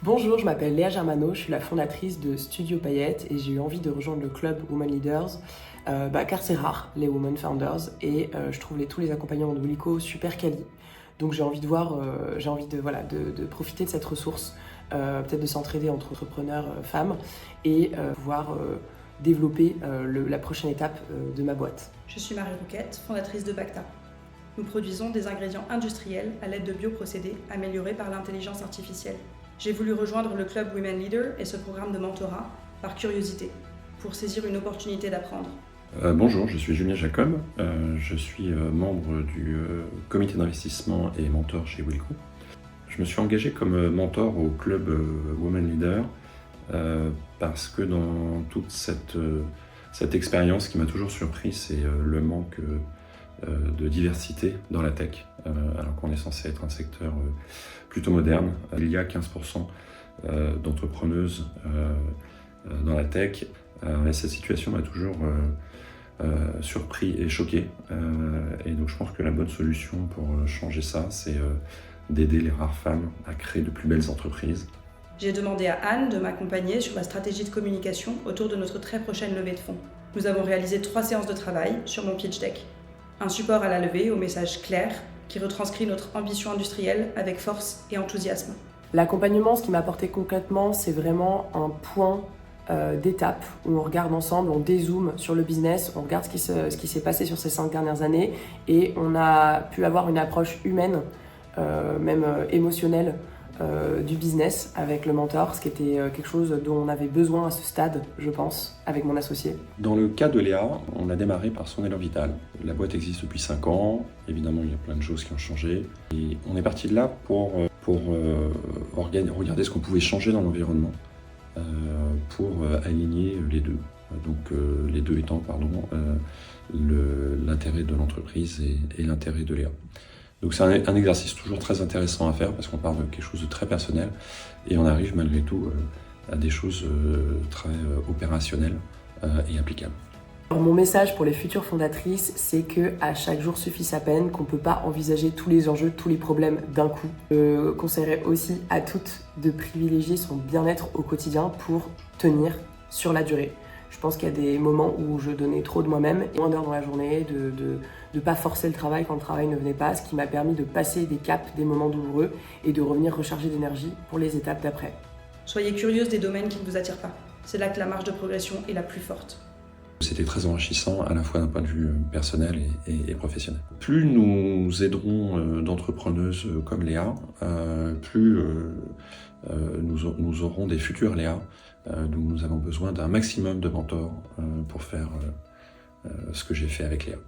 Bonjour, je m'appelle Léa Germano, je suis la fondatrice de Studio Payette et j'ai eu envie de rejoindre le club Women Leaders car c'est rare, les Women Founders, et je trouve tous les accompagnants de Willico super quali. Donc j'ai envie de voir, de profiter de cette ressource, peut-être de s'entraider entre entrepreneurs femmes et pouvoir développer la prochaine étape de ma boîte. Je suis Marie Rouquette, fondatrice de Bacta. Nous produisons des ingrédients industriels à l'aide de bioprocédés améliorés par l'intelligence artificielle. J'ai voulu rejoindre le club Women Leader et ce programme de mentorat par curiosité, pour saisir une opportunité d'apprendre. Bonjour, je suis Julien Jacob, je suis membre du comité d'investissement et mentor chez Willico. Je me suis engagé comme mentor au club Women Leader parce que dans toute cette expérience, ce qui m'a toujours surpris, c'est le manque de diversité dans la tech, alors qu'on est censé être un secteur plutôt moderne. Il y a 15% d'entrepreneuses dans la tech, et cette situation m'a toujours surpris et choqué. Et donc je pense que la bonne solution pour changer ça, c'est d'aider les rares femmes à créer de plus belles entreprises. J'ai demandé à Anne de m'accompagner sur la stratégie de communication autour de notre très prochaine levée de fonds. Nous avons réalisé 3 séances de travail sur mon pitch deck. Un support à la levée au message clair qui retranscrit notre ambition industrielle avec force et enthousiasme. L'accompagnement, ce qui m'a apporté concrètement, c'est vraiment un point d'étape où on regarde ensemble, on dézoome sur le business, on regarde ce qui s'est passé sur ces 5 dernières années et on a pu avoir une approche humaine, même émotionnelle du business avec le mentor, ce qui était quelque chose dont on avait besoin à ce stade, je pense, avec mon associé. Dans le cas de Léa, on a démarré par son élan vital. La boîte existe depuis 5 ans, évidemment il y a plein de choses qui ont changé et on est parti de là pour regarder ce qu'on pouvait changer dans l'environnement pour aligner les deux. Donc les deux étant l'intérêt de l'entreprise et l'intérêt de Léa. Donc c'est un exercice toujours très intéressant à faire parce qu'on part de quelque chose de très personnel et on arrive malgré tout à des choses très opérationnelles et applicables. Alors, mon message pour les futures fondatrices, c'est que à chaque jour suffit sa peine, qu'on ne peut pas envisager tous les enjeux, tous les problèmes d'un coup. Je conseillerais aussi à toutes de privilégier son bien-être au quotidien pour tenir sur la durée. Je pense qu'il y a des moments où je donnais trop de moi-même, moins d'heures dans la journée, de ne pas forcer le travail quand le travail ne venait pas, ce qui m'a permis de passer des caps, des moments douloureux et de revenir recharger d'énergie pour les étapes d'après. Soyez curieuse des domaines qui ne vous attirent pas. C'est là que la marge de progression est la plus forte. C'était très enrichissant à la fois d'un point de vue personnel et professionnel. Plus nous aiderons d'entrepreneuses comme Léa, plus nous aurons des futures Léa. Donc nous avons besoin d'un maximum de mentors pour faire ce que j'ai fait avec Léa.